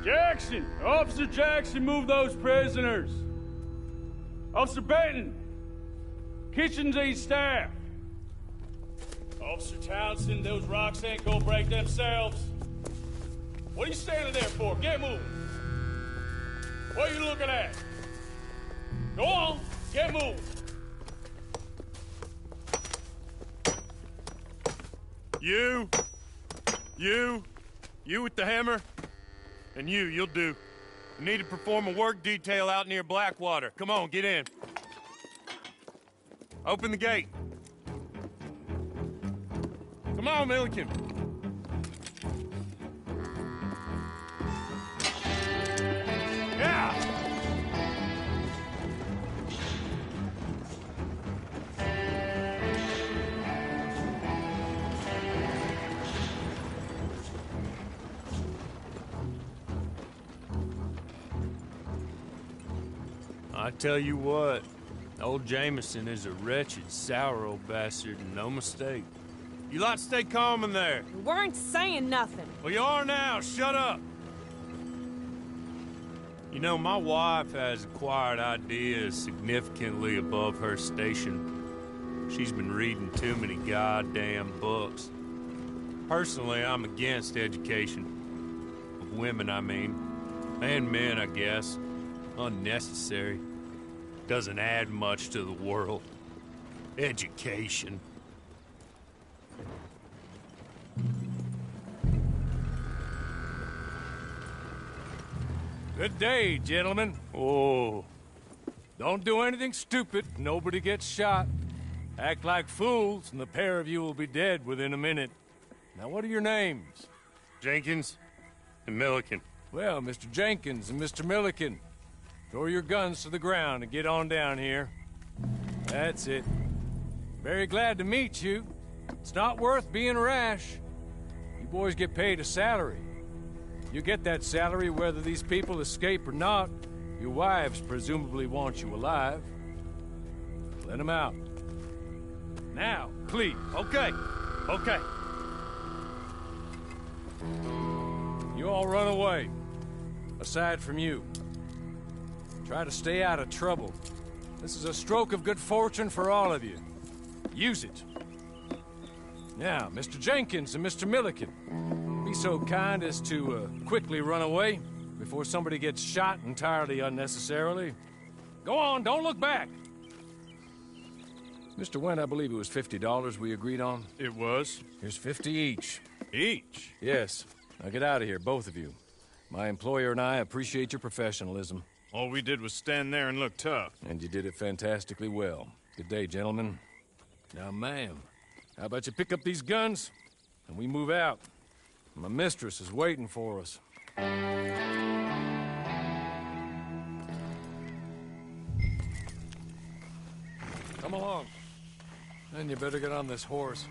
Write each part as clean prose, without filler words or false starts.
Jackson! Officer Jackson, move those prisoners! Officer Benton! Kitchens and staff! Officer Townsend, those rocks ain't gonna break themselves. What are you standing there for? Get moving! What are you looking at? Go on, get moving! You with the hammer? And you'll do. You need to perform a work detail out near Blackwater. Come on, get in. Open the gate. Come on, Milliken. Yeah! I tell you what, old Jameson is a wretched, sour old bastard, and no mistake. You lot stay calm in there. We weren't saying nothing. Well, you are now. Shut up. You know, my wife has acquired ideas significantly above her station. She's been reading too many goddamn books. Personally, I'm against education. Of women, I mean. And men, I guess. Unnecessary. Doesn't add much to the world. Education. Good day, gentlemen. Oh. Don't do anything stupid. Nobody gets shot. Act like fools, and the pair of you will be dead within a minute. Now, what are your names? Jenkins and Milliken. Well, Mr. Jenkins and Mr. Milliken, throw your guns to the ground and get on down here. That's it. Very glad to meet you. It's not worth being rash. You boys get paid a salary. You get that salary whether these people escape or not. Your wives presumably want you alive. Let them out. Now, please. Okay. You all run away. Aside from you. Try to stay out of trouble. This is a stroke of good fortune for all of you. Use it. Now, Mr. Jenkins and Mr. Milliken, be so kind as to quickly run away before somebody gets shot entirely unnecessarily. Go on, don't look back. Mr. Wendt, I believe it was $50 we agreed on. It was. Here's 50 each. Each? Yes. Now get out of here, both of you. My employer and I appreciate your professionalism. All we did was stand there and look tough. And you did it fantastically well. Good day, gentlemen. Now, ma'am, how about you pick up these guns, and we move out? My mistress is waiting for us. Come along. Then you better get on this horse.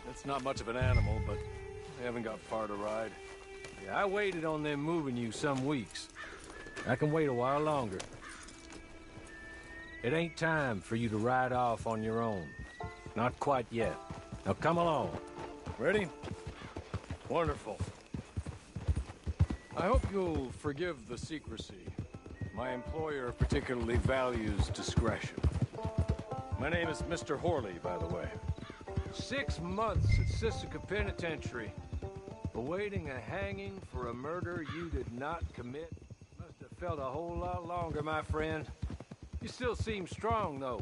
It's not much of an animal, but they haven't got far to ride. Yeah, I waited on them moving you some weeks. I can wait a while longer. It ain't time for you to ride off on your own. Not quite yet. Now come along. Ready? Wonderful. I hope you'll forgive the secrecy. My employer particularly values discretion. My name is Mr. Horley, by the way. 6 months at Sisika Penitentiary, awaiting a hanging for a murder you did not commit. Must have felt a whole lot longer, my friend. You still seem strong, though.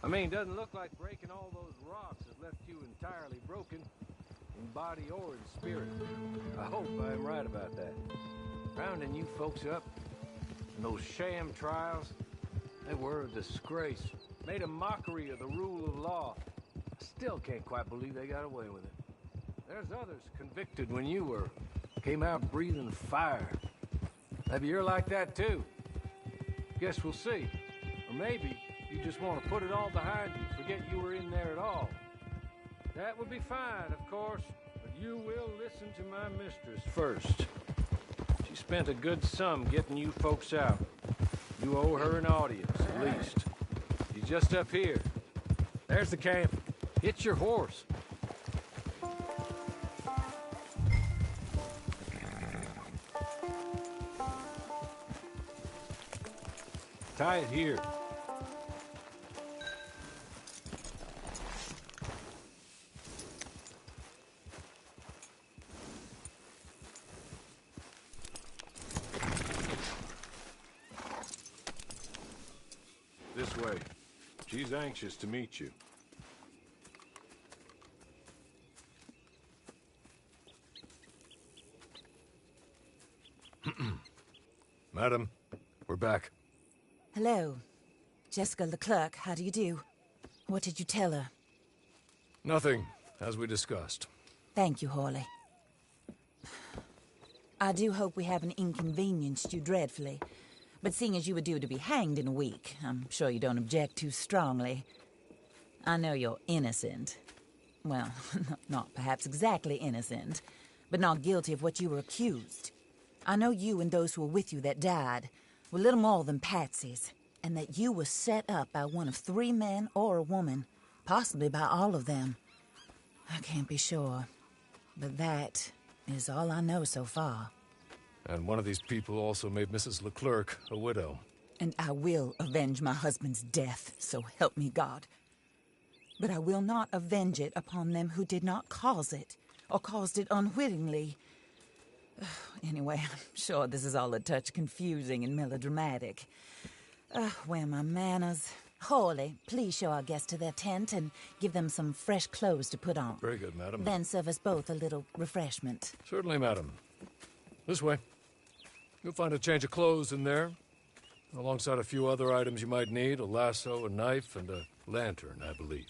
I mean, doesn't look like breaking all those rocks has left you entirely broken, in body or in spirit. I hope I'm right about that. Rounding you folks up, and those sham trials, they were a disgrace. Made a mockery of the rule of law. I still can't quite believe they got away with it. There's others convicted when you were. Came out breathing fire. Maybe you're like that too. Guess we'll see. Or maybe you just want to put it all behind you, forget you were in there at all. That would be fine, of course, but you will listen to my mistress first. She spent a good sum getting you folks out. You owe her an audience, at least. She's just up here. There's the camp. Hit your horse. Tie it here. This way. She's anxious to meet you. Madam, we're back. Hello. Jessica Leclerc, how do you do? What did you tell her? Nothing, as we discussed. Thank you, Hawley. I do hope we haven't inconvenienced you dreadfully. But seeing as you were due to be hanged in a week, I'm sure you don't object too strongly. I know you're innocent. Well, not perhaps exactly innocent, but not guilty of what you were accused. I know you and those who were with you that died were little more than patsies, and that you were set up by one of 3 men or a woman, possibly by all of them. I can't be sure, but that is all I know so far. And one of these people also made Mrs. Leclerc a widow. And I will avenge my husband's death, so help me God. But I will not avenge it upon them who did not cause it, or caused it unwittingly. Anyway, I'm sure this is all a touch confusing and melodramatic. Where are my manners? Hawley, please show our guests to their tent and give them some fresh clothes to put on. Very good, madam. Then serve us both a little refreshment. Certainly, madam. This way. You'll find a change of clothes in there, alongside a few other items you might need, a lasso, a knife, and a lantern, I believe.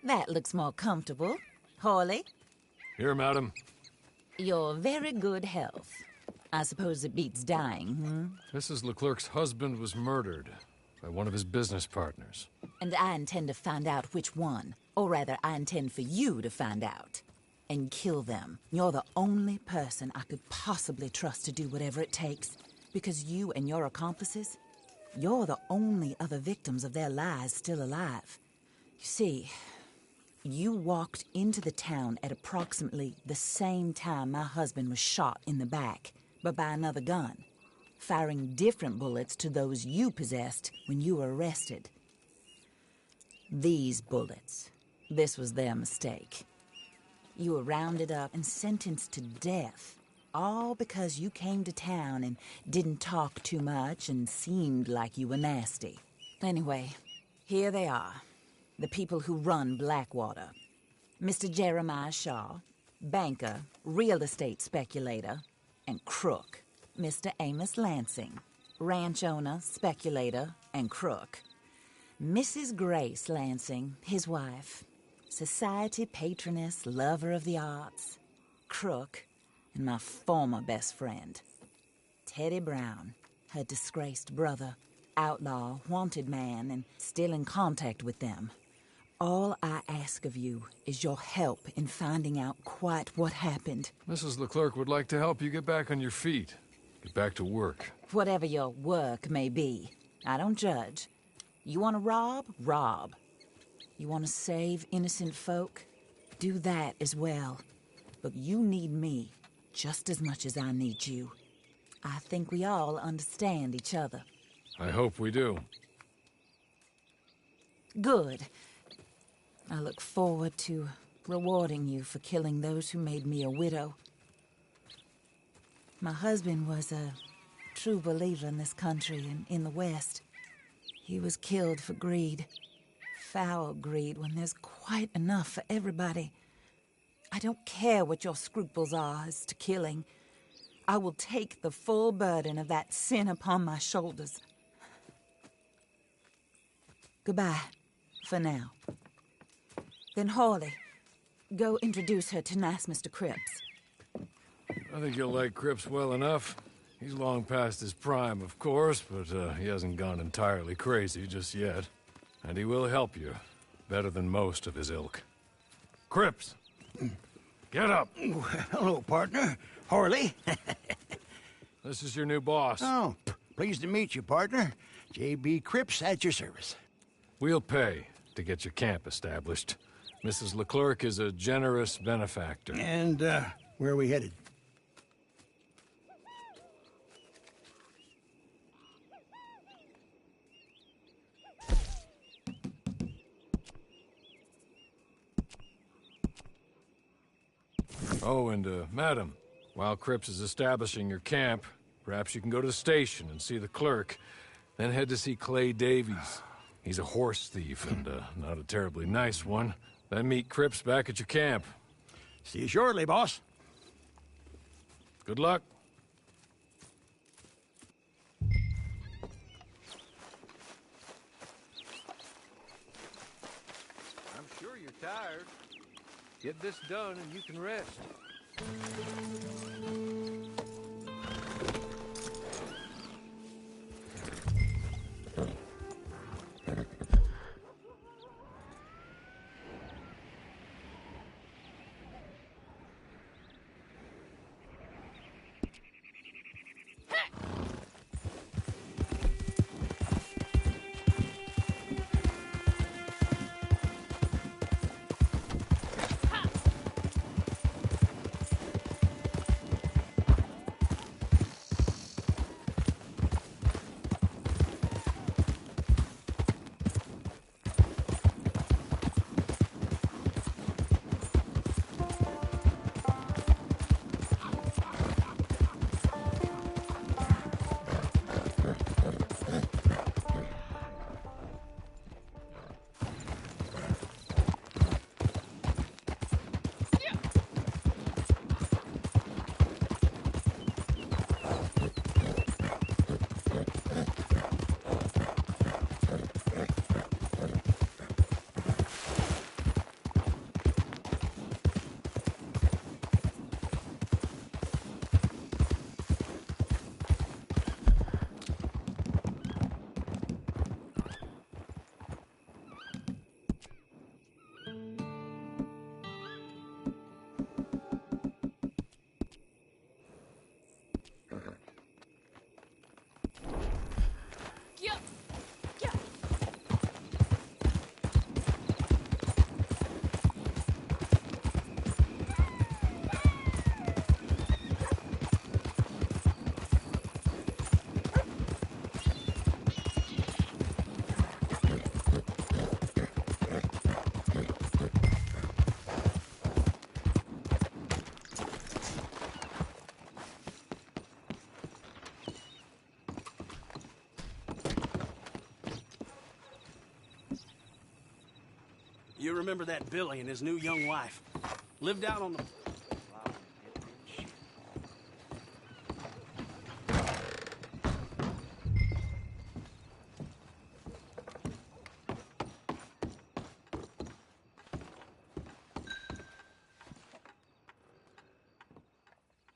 That looks more comfortable. Hawley? Here, madam. Your very good health. I suppose it beats dying, Mrs. Leclerc's husband was murdered by one of his business partners. And I intend to find out which one. Or rather, I intend for you to find out. And kill them. You're the only person I could possibly trust to do whatever it takes. Because you and your accomplices, You're the only other victims of their lies still alive. You see, you walked into the town at approximately the same time my husband was shot in the back, but by another gun, firing different bullets to those you possessed when you were arrested. These bullets, this was their mistake. You were rounded up and sentenced to death, all because you came to town and didn't talk too much and seemed like you were nasty. Anyway, here they are, the people who run Blackwater. Mr. Jeremiah Shaw, banker, real estate speculator, and crook. Mr. Amos Lansing, ranch owner, speculator, and crook. Mrs. Grace Lansing, his wife, society patroness, lover of the arts, crook, and my former best friend, Teddy Brown, her disgraced brother, outlaw, wanted man, and still in contact with them. All I ask of you is your help in finding out quite what happened. Mrs. Leclerc would like to help you get back on your feet. Get back to work. Whatever your work may be, I don't judge. You want to rob? Rob. You want to save innocent folk? Do that as well. But you need me just as much as I need you. I think we all understand each other. I hope we do. Good. I look forward to rewarding you for killing those who made me a widow. My husband was a true believer in this country and in the West. He was killed for greed. Foul greed when there's quite enough for everybody. I don't care what your scruples are as to killing. I will take the full burden of that sin upon my shoulders. Goodbye, for now. Then Hawley, go introduce her to nice Mr. Cripps. I think you'll like Cripps well enough. He's long past his prime, of course, but he hasn't gone entirely crazy just yet. And he will help you, better than most of his ilk. Cripps! Get up! Hello, partner. Hawley. This is your new boss. Oh, pleased to meet you, partner. J.B. Cripps at your service. We'll pay to get your camp established. Mrs. Leclerc is a generous benefactor. And, where are we headed? Oh, and, madam, while Cripps is establishing your camp, perhaps you can go to the station and see the clerk, then head to see Clay Davies. He's a horse thief, and, not a terribly nice one. Then meet Cripps back at your camp. See you shortly, boss. Good luck. I'm sure you're tired. Get this done and you can rest. You remember that Billy and his new young wife? Lived out on the...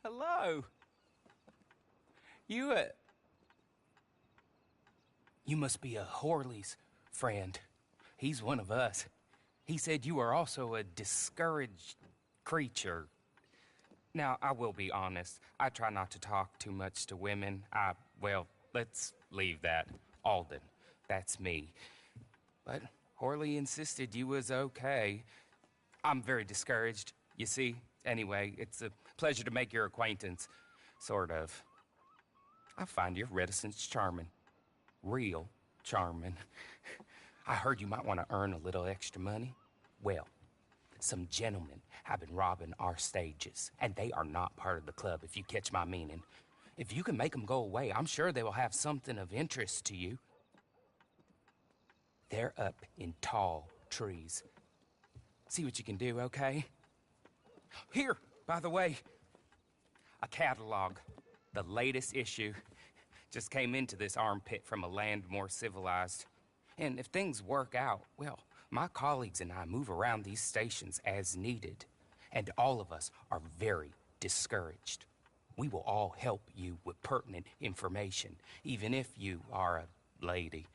Hello. You must be a Horley's friend. He's one of us. He said you are also a discouraged creature. Now, I will be honest. I try not to talk too much to women. Well, let's leave that. Alden, that's me. But Horley insisted you was okay. I'm very discouraged, you see. Anyway, it's a pleasure to make your acquaintance. Sort of. I find your reticence charming. Real charming. I heard you might want to earn a little extra money. Well, some gentlemen have been robbing our stages, and they are not part of the club, if you catch my meaning. If you can make them go away, I'm sure they will have something of interest to you. They're up in tall trees. See what you can do, okay? Here, by the way, a catalog. The latest issue. Just came into this armpit from a land more civilized. And if things work out, well, my colleagues and I move around these stations as needed. And all of us are very discouraged. We will all help you with pertinent information, even if you are a lady.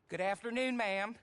Good afternoon, ma'am.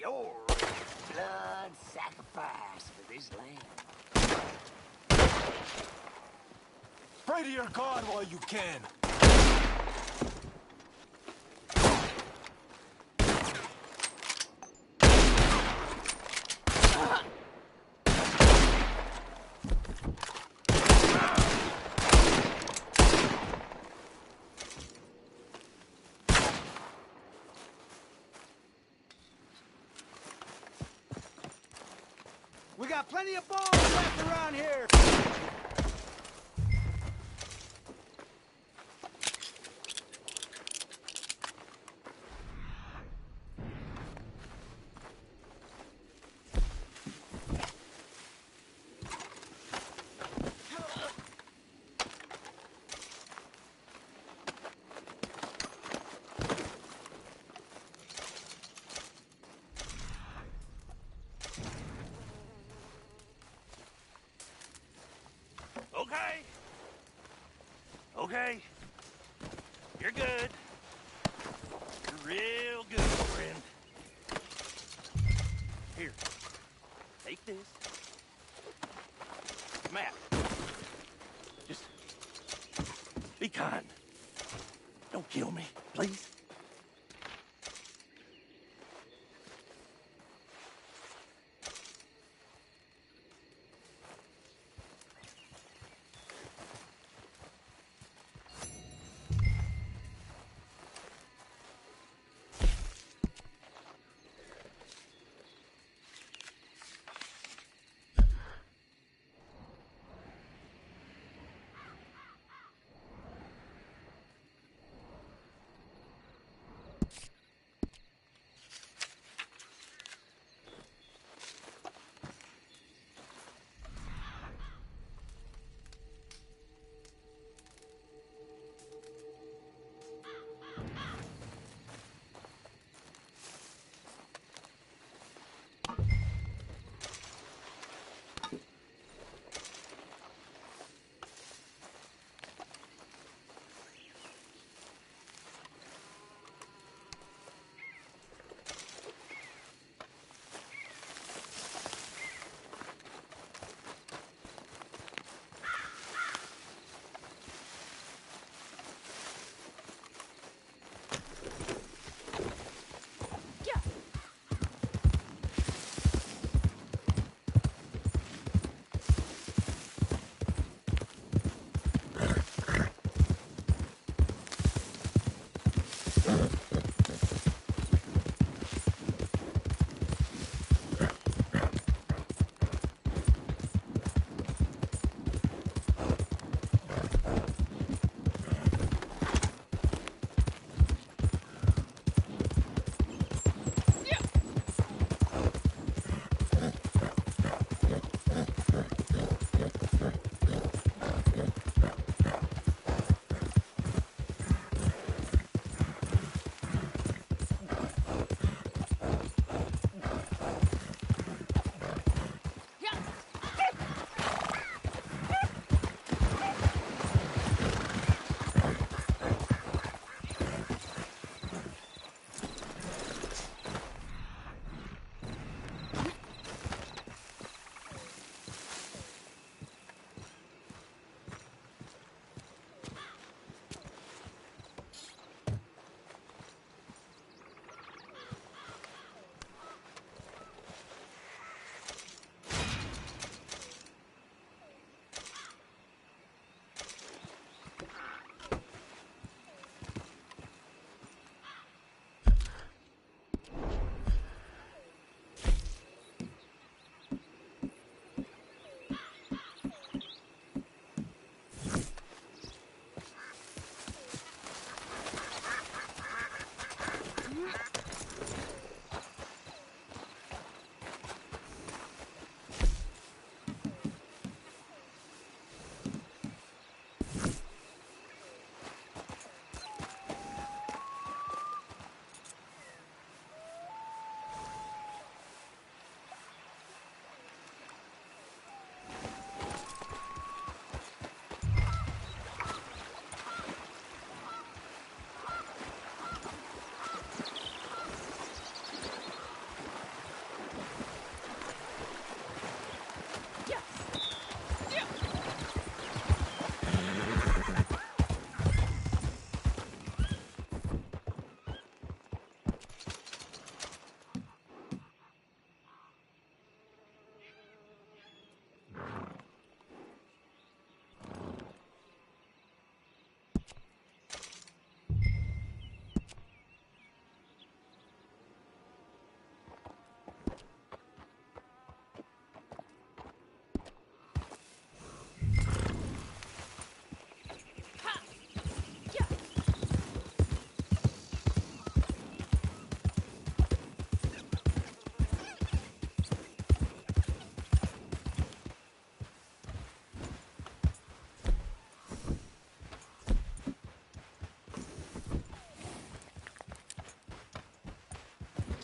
your blood sacrifice for this land. Pray to your God while you can. We got plenty of bombs left around here. Okay. You're good. You're real good, friend. Here. Take this. Matt. Just be kind. Don't kill me, please.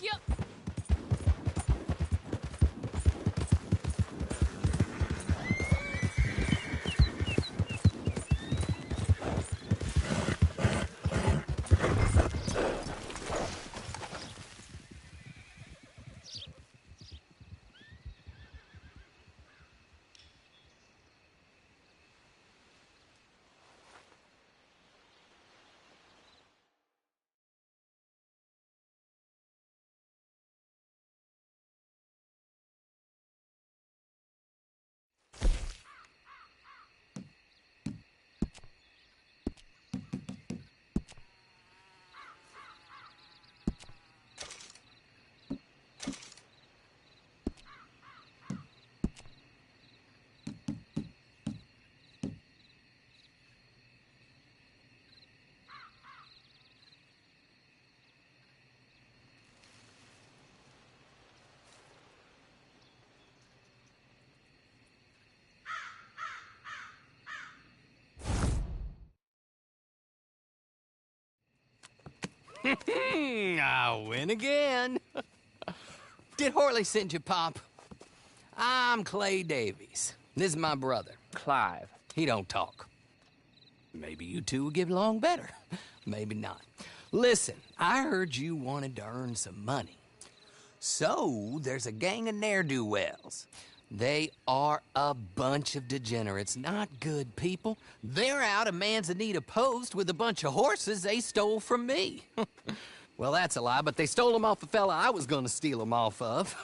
you. I win again. Did Horley send you, Pop? I'm Clay Davies. This is my brother, Clive. He don't talk. Maybe you two will get along better. Maybe not. Listen, I heard you wanted to earn some money. So, there's a gang of ne'er-do-wells. They are a bunch of degenerates, not good people. They're out of Manzanita Post with a bunch of horses they stole from me. Well, that's a lie, but they stole them off a fella I was gonna steal them off of.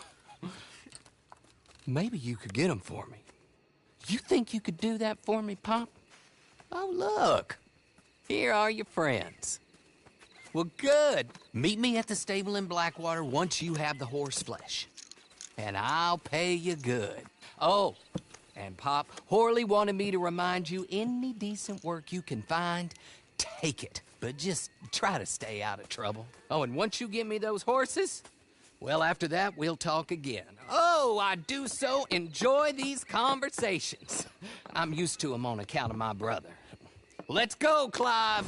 Maybe you could get them for me. You think you could do that for me, Pop? Oh, look. Here are your friends. Well, good. Meet me at the stable in Blackwater once you have the horse flesh. And I'll pay you good. Oh, and Pop, Horley wanted me to remind you, any decent work you can find, take it. But just try to stay out of trouble. Oh, and once you give me those horses, well, after that, we'll talk again. Oh, I do so enjoy these conversations. I'm used to them on account of my brother. Let's go, Clive.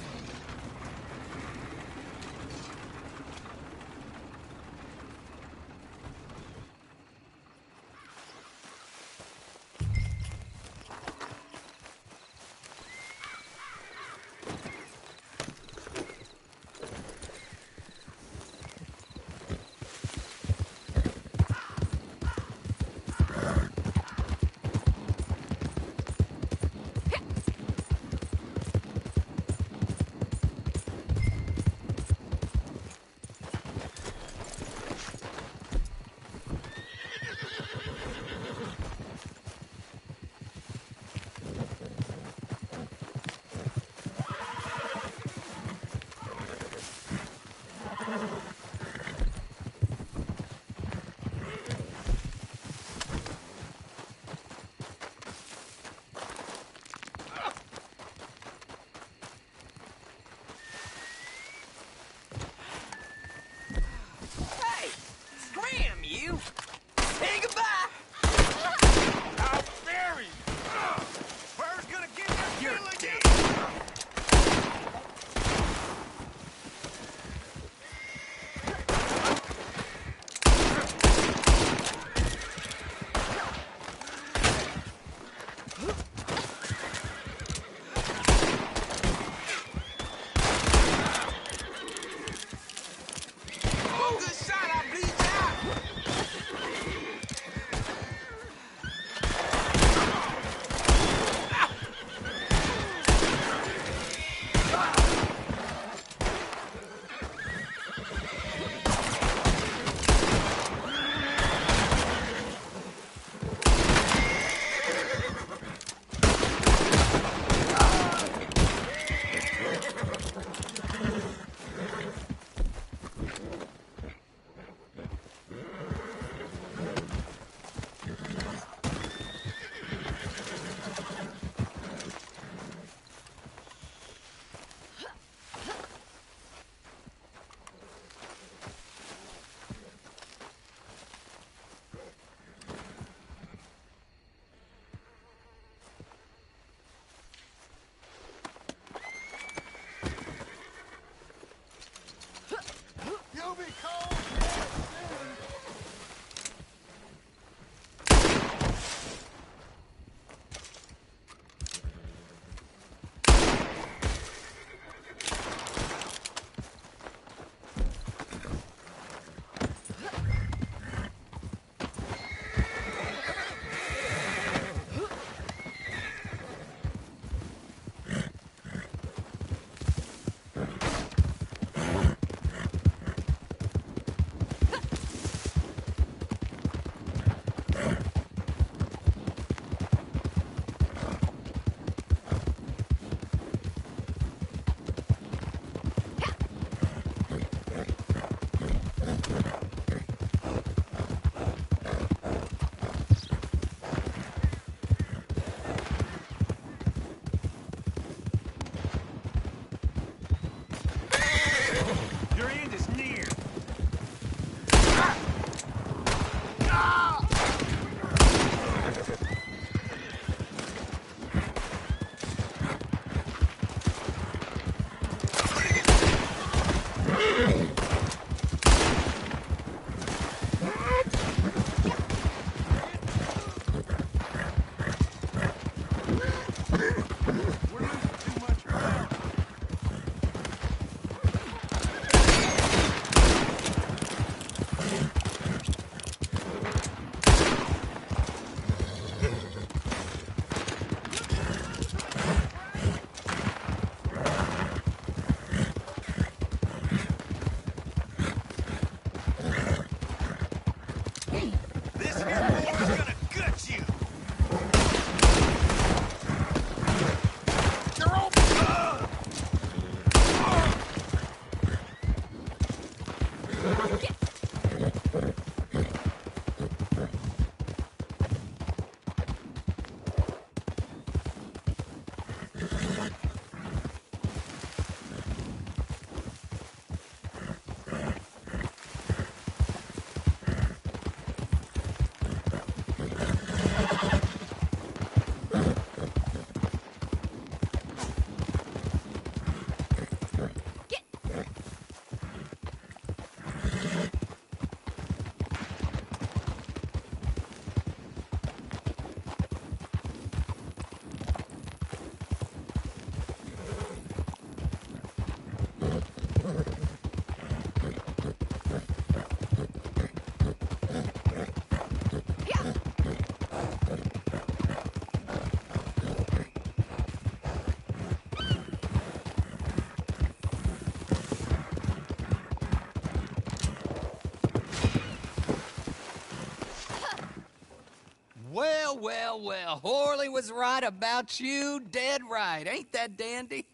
well. Horley was right about you, dead right. Ain't that dandy?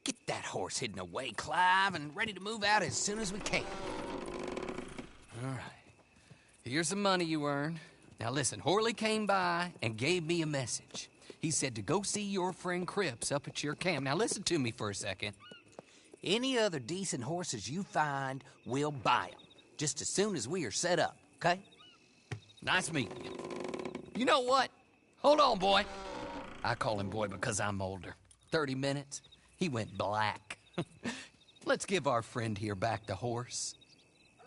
Get that horse hidden away, Clive, and ready to move out as soon as we can. All right. Here's the money you earned. Now listen, Horley came by and gave me a message. He said to go see your friend Cripps up at your camp. Now listen to me for a second. Any other decent horses you find, we'll buy them. Just as soon as we are set up, okay? Nice meeting you. You know what? Hold on, boy. I call him boy because I'm older. 30 minutes, he went black. Let's give our friend here back the horse.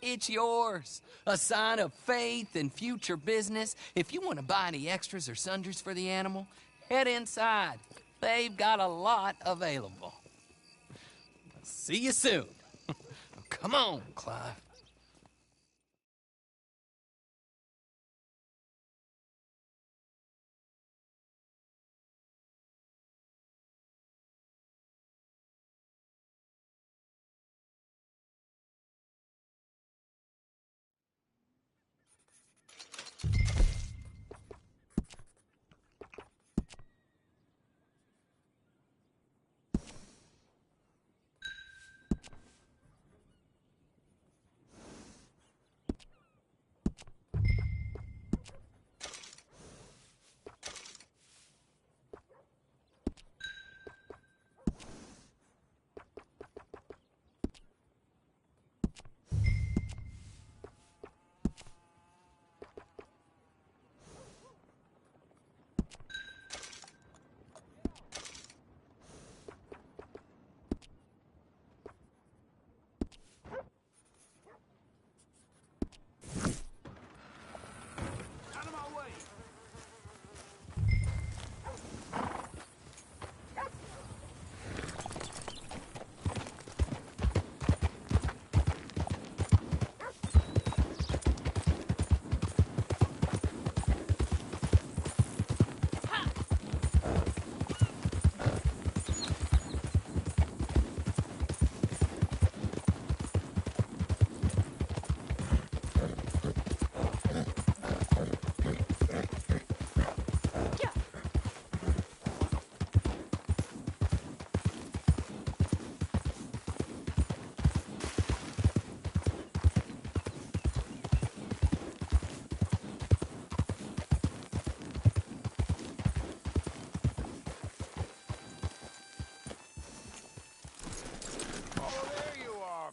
It's yours. A sign of faith and future business. If you want to buy any extras or sundries for the animal, head inside. They've got a lot available. See you soon. Come on, Clive.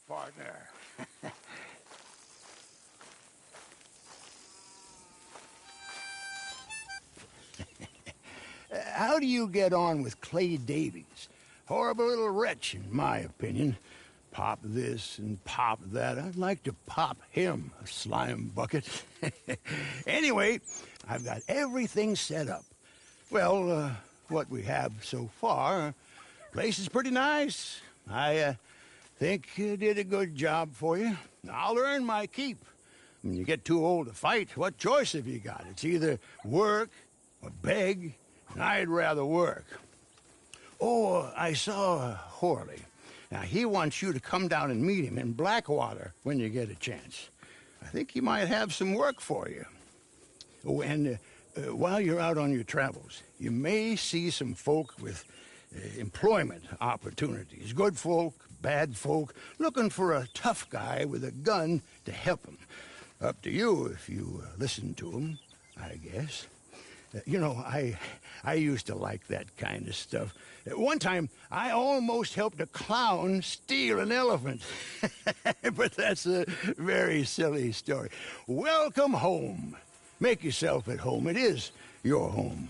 Partner. How do you get on with Clay Davies? Horrible little wretch, in my opinion. Pop this and pop that. I'd like to pop him, a slime bucket. Anyway, I've got everything set up. Well, what we have so far, place is pretty nice. I think you did a good job for you. I'll earn my keep. When you get too old to fight, what choice have you got? It's either work or beg, and I'd rather work. Oh, I saw Horley. Now, he wants you to come down and meet him in Blackwater when you get a chance. I think he might have some work for you. Oh, and while you're out on your travels, you may see some folk with employment opportunities. Good folk, bad folk, looking for a tough guy with a gun to help them. Up to you if you listen to them, I guess. You know, I used to like that kind of stuff. One time, I almost helped a clown steal an elephant. But that's a very silly story. Welcome home. Make yourself at home. It is your home.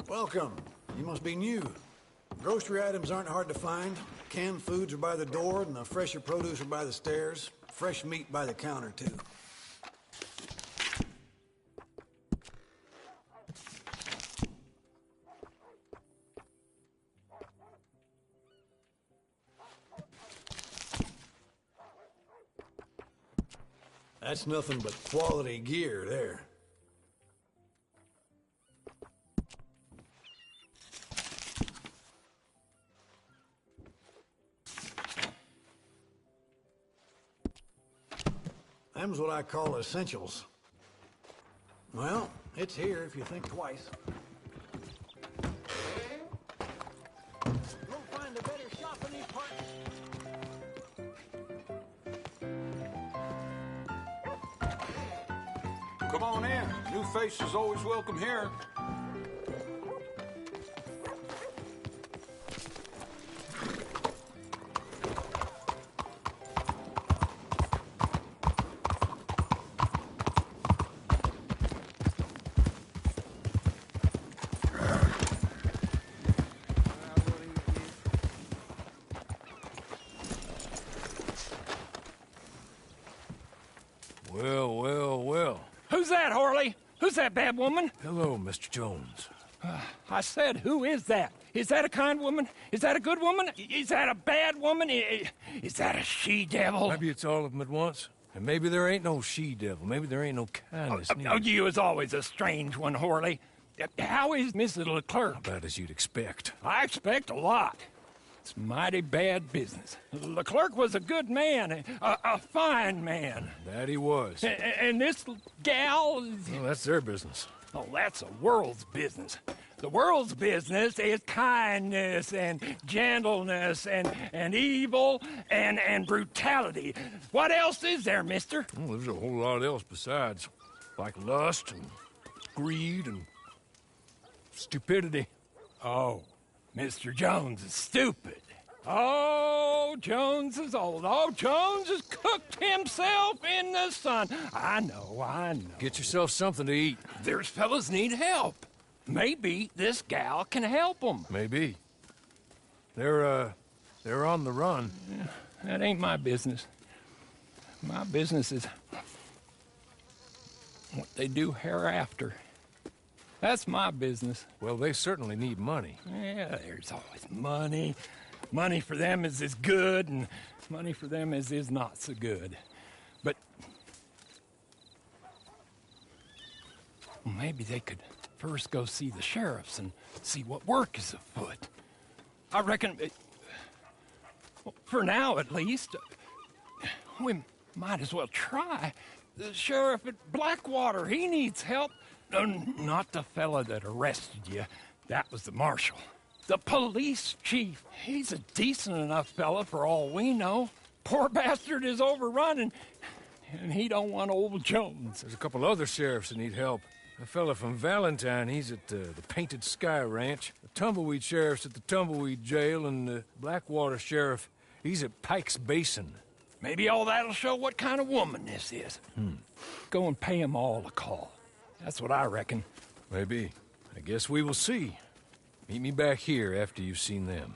Welcome. You must be new. Grocery items aren't hard to find. Canned foods are by the door, and the fresher produce are by the stairs. Fresh meat by the counter, too. That's nothing but quality gear there. Them's what I call essentials. Well, it's here if you think twice. You'll find a better shop in these parts. Come on in. New faces always welcome here. Well. Who's that, Harley? Who's that bad woman? Hello, Mr. Jones. I said, who is that? Is that a kind woman? Is that a good woman? Is that a bad woman? Is that a she-devil? Maybe it's all of them at once. And maybe there ain't no she-devil. Maybe there ain't no kindness neither. Oh, you is always a strange one, Harley. How is Mrs. Leclerc? About as you'd expect. I expect a lot. It's mighty bad business. Leclerc was a good man, a fine man. That he was. And this gal... Well, that's their business. Oh, that's the world's business. The world's business is kindness and gentleness and evil and brutality. What else is there, mister? Well, there's a whole lot else besides. Like lust and greed and stupidity. Oh, Mr. Jones is stupid. Oh, Jones is old. Oh, Jones has cooked himself in the sun. I know. Get yourself something to eat. There's fellas need help. Maybe this gal can help them. Maybe. They're on the run. Yeah, that ain't my business. My business is what they do hereafter. That's my business. Well, they certainly need money. Yeah, there's always money. Money for them is good, and money for them is not so good. But well, maybe they could first go see the sheriffs and see what work is afoot. I reckon, for now at least, we might as well try. The sheriff at Blackwater, he needs help. No, not the fella that arrested you. That was the marshal. The police chief. He's a decent enough fella for all we know. Poor bastard is overrun, and he don't want old Jones. There's a couple other sheriffs that need help. A fella from Valentine, he's at the Painted Sky Ranch. The Tumbleweed sheriff's at the Tumbleweed Jail, and the Blackwater sheriff, he's at Pike's Basin. Maybe all that'll show what kind of woman this is. Go and pay 'em all a call. That's what I reckon. Maybe. I guess we will see. Meet me back here after you've seen them.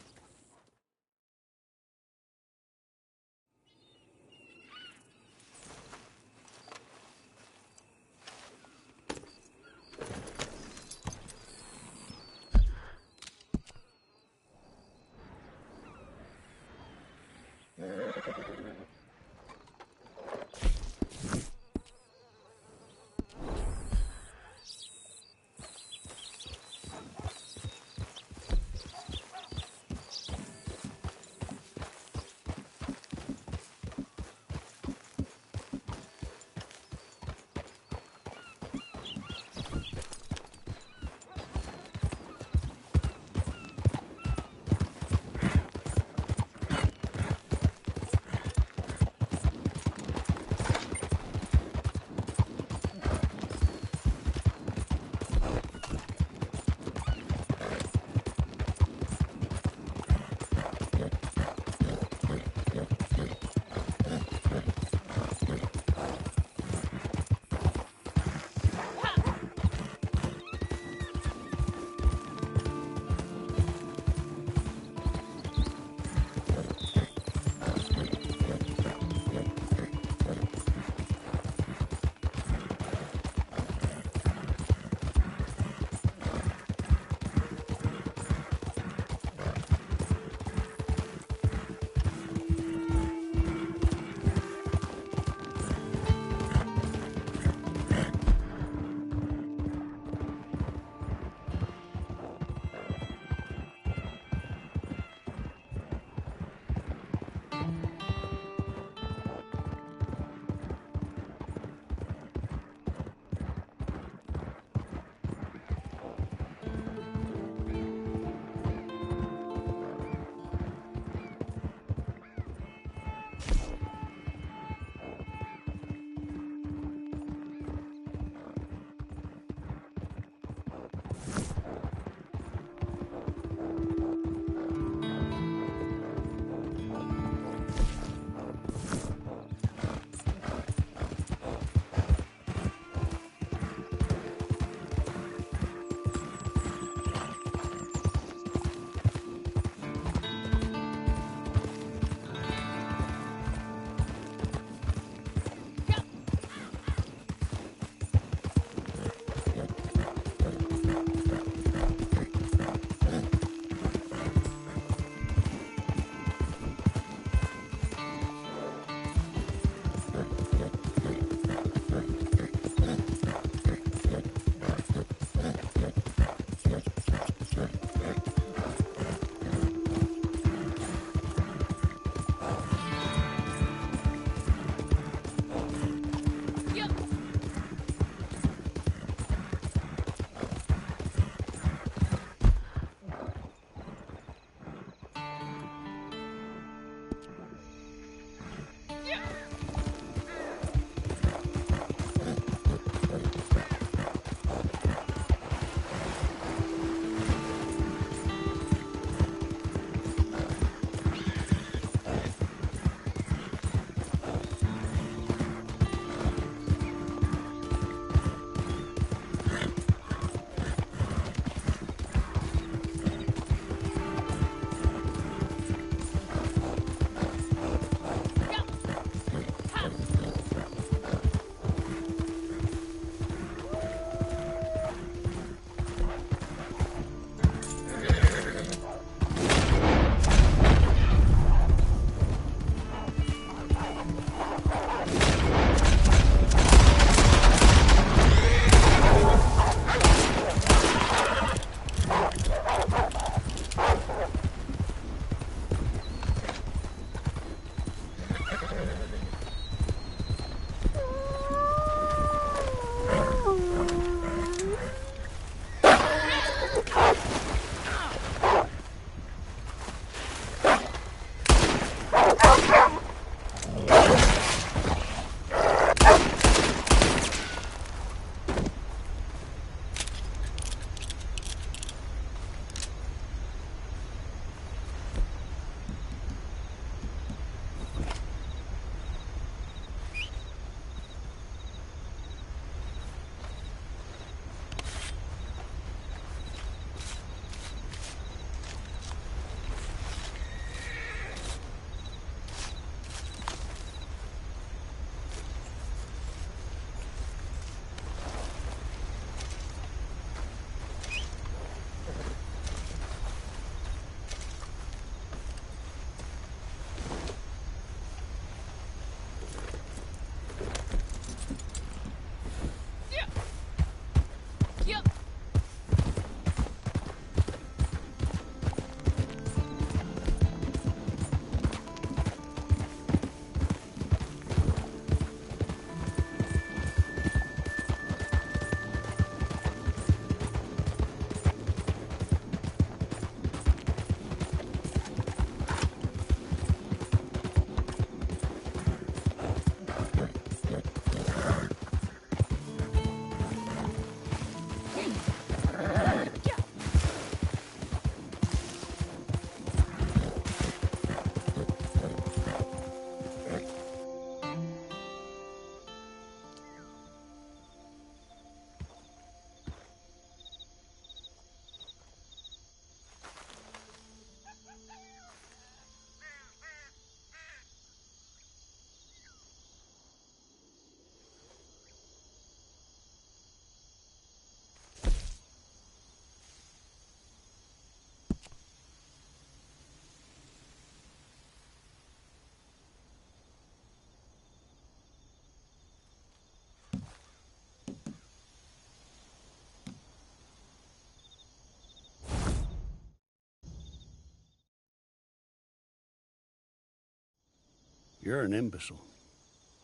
You're an imbecile.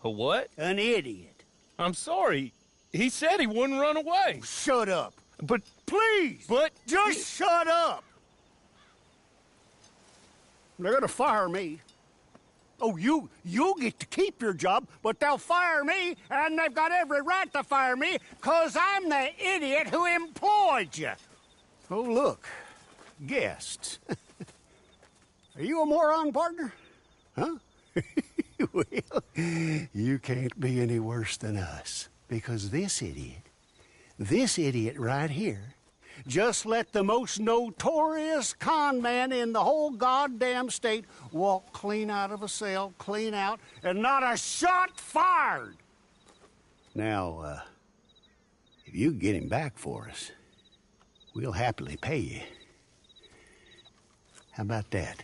A what? An idiot. I'm sorry. He said he wouldn't run away. Shut up. But please. But just shut up. They're gonna fire me. Oh, you get to keep your job, but they'll fire me, and they've got every right to fire me, 'cause I'm the idiot who employed you. Oh, look. Guests. Are you a moron, partner? Huh? Well, you can't be any worse than us, because this idiot right here, just let the most notorious con man in the whole goddamn state walk clean out of a cell, clean out, and not a shot fired. Now, if you get him back for us, we'll happily pay you. How about that?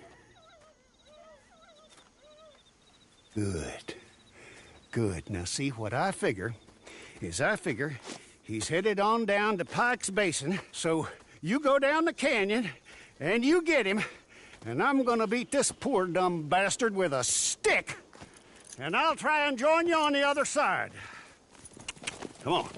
Good. Good. Now, see, what I figure is he's headed on down to Pike's Basin, so you go down the canyon and you get him, and I'm gonna beat this poor dumb bastard with a stick, and I'll try and join you on the other side. Come on.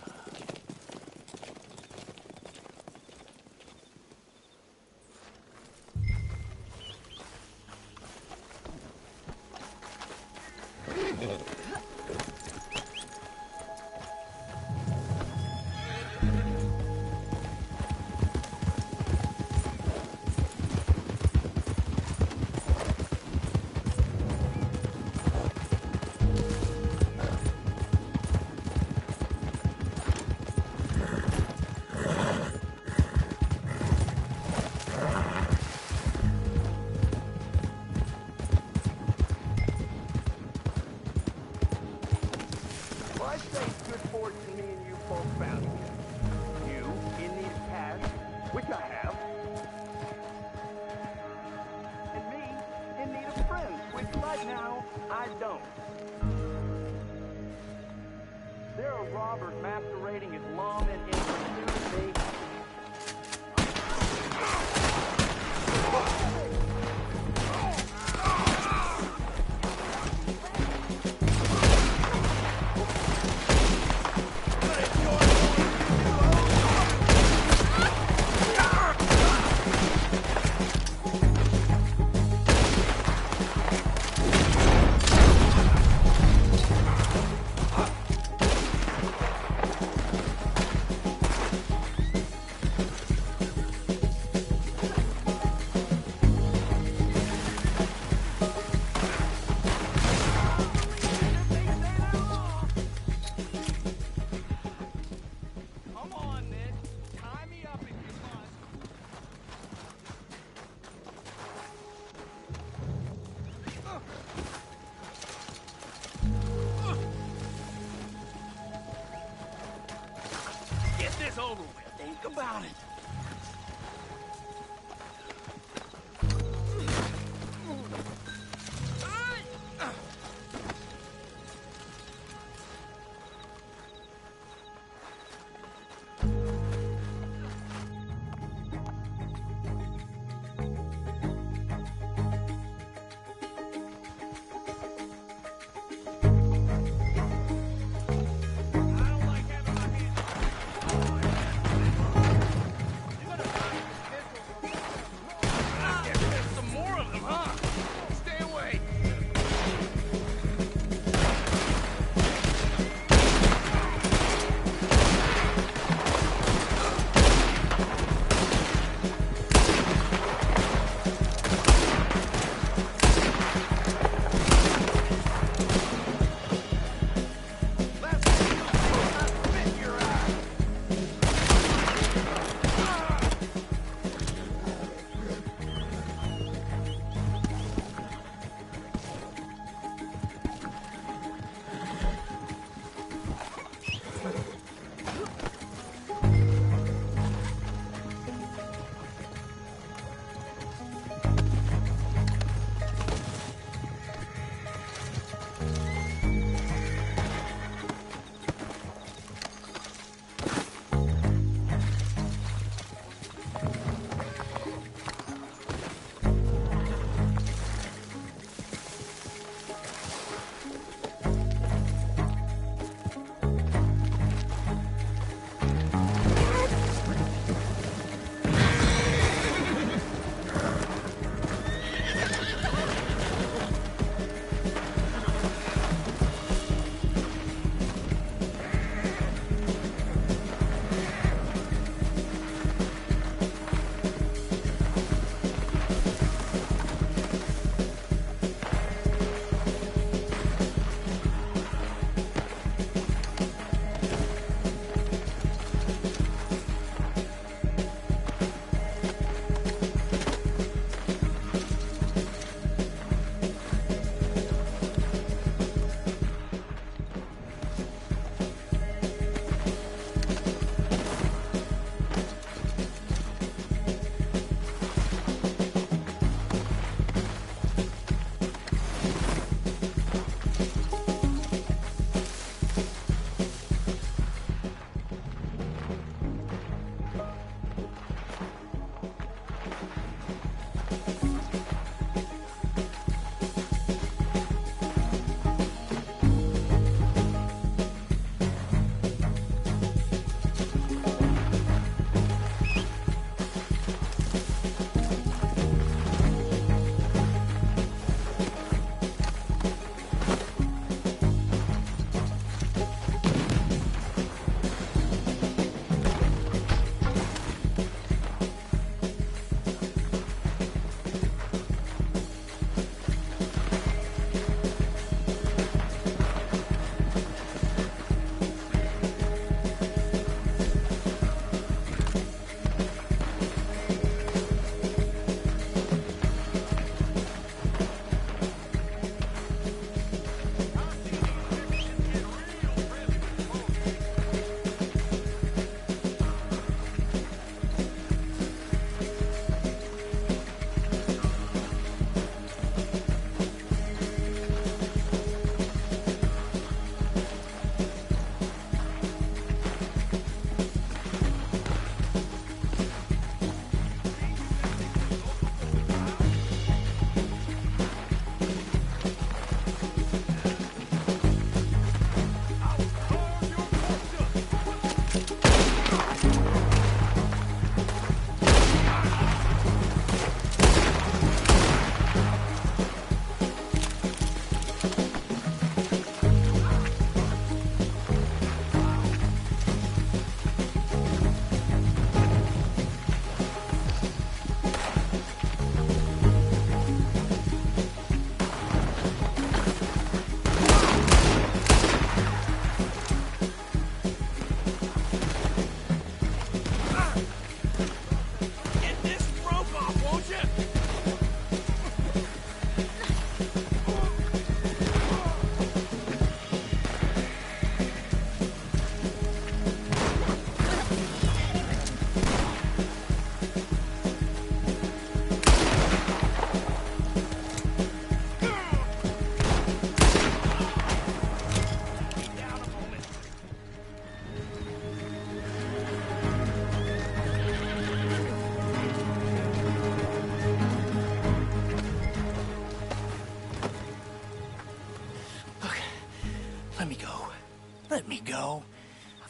Over with. Think about it.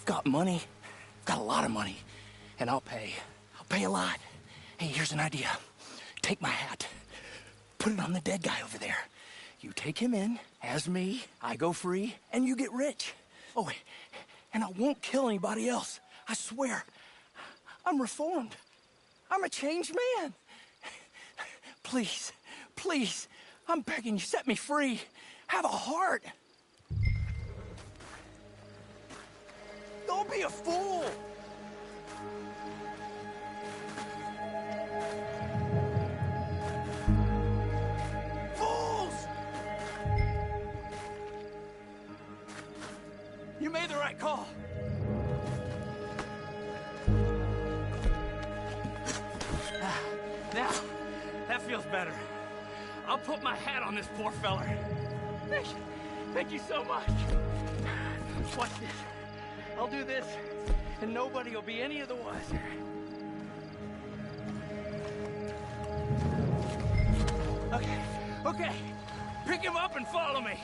got money. Got a lot of money. And I'll pay. I'll pay a lot. Hey, here's an idea. Take my hat. Put it on the dead guy over there. You take him in, as me, I go free, and you get rich. Oh, and I won't kill anybody else. I swear. I'm reformed. I'm a changed man. Please, please, I'm begging you, set me free. Have a heart. Don't be a fool. Fools! You made the right call. Now, that feels better. I'll put my hat on this poor feller. Thank you so much. Watch this. I'll do this, and nobody will be any of the wiser. Okay. Pick him up and follow me.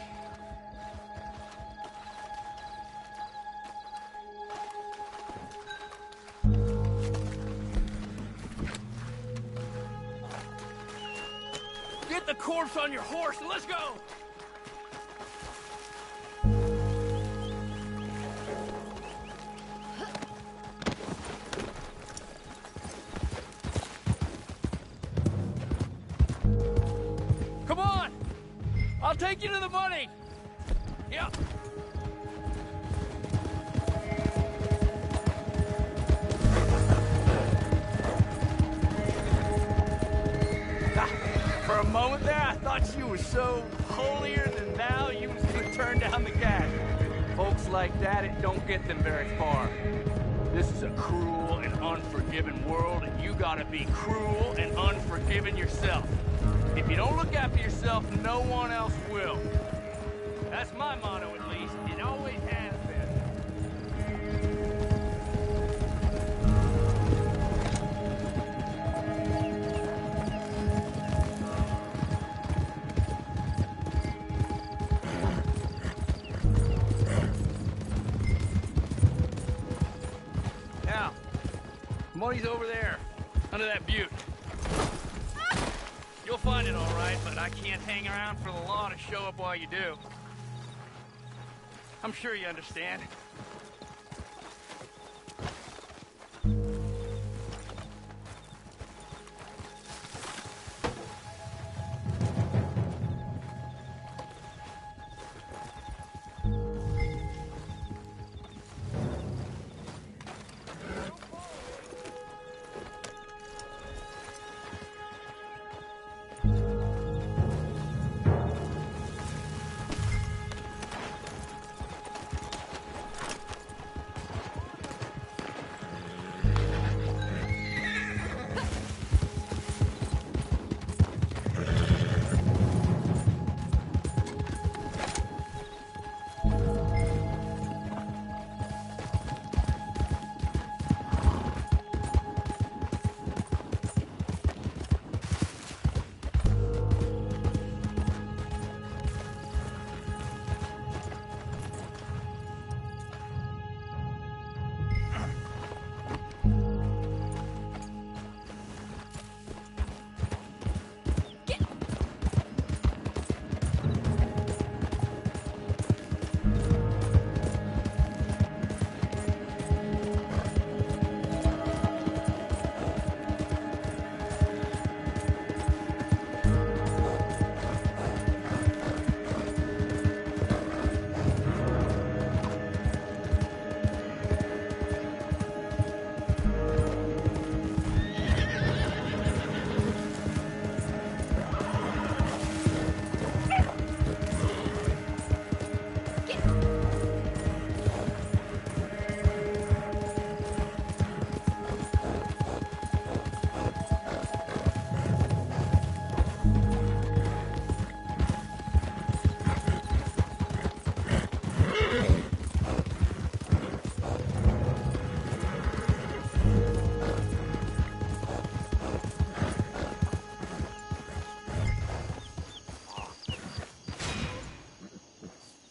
Get the corpse on your horse and let's go! Come on! I'll take you to the money! Yeah. For a moment there, I thought you were so holier than thou, you was gonna turn down the cash. Folks like that, it don't get them very far. This is a cruel and unforgiving world, and you gotta be cruel and unforgiving yourself. If you don't look after yourself, no one else will. That's my motto, at least. It always has been. Now, money's over there, under that butte. You'll find it all right, but I can't hang around for the law to show up while you do. I'm sure you understand.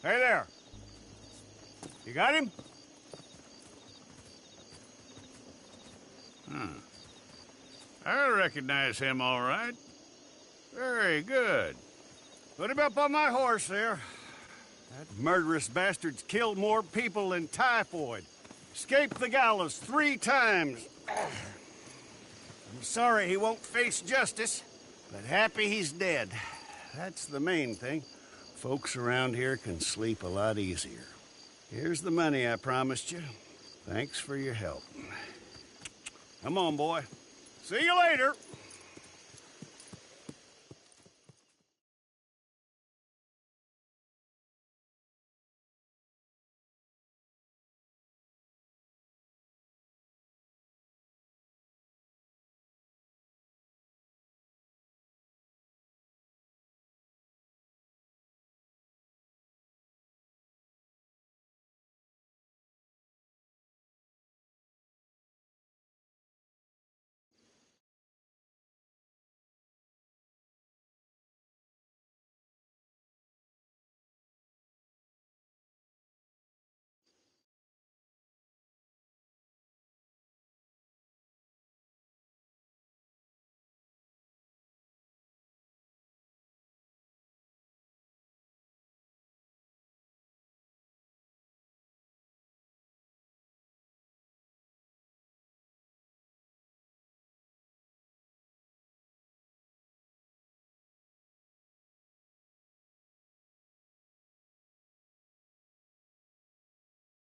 Hey there. You got him? I recognize him all right. Very good. Put him up on my horse there. That murderous bastard's killed more people than typhoid. Escaped the gallows 3 times. I'm sorry he won't face justice, but happy he's dead. That's the main thing. Folks around here can sleep a lot easier. Here's the money I promised you. Thanks for your help. Come on, boy. See you later.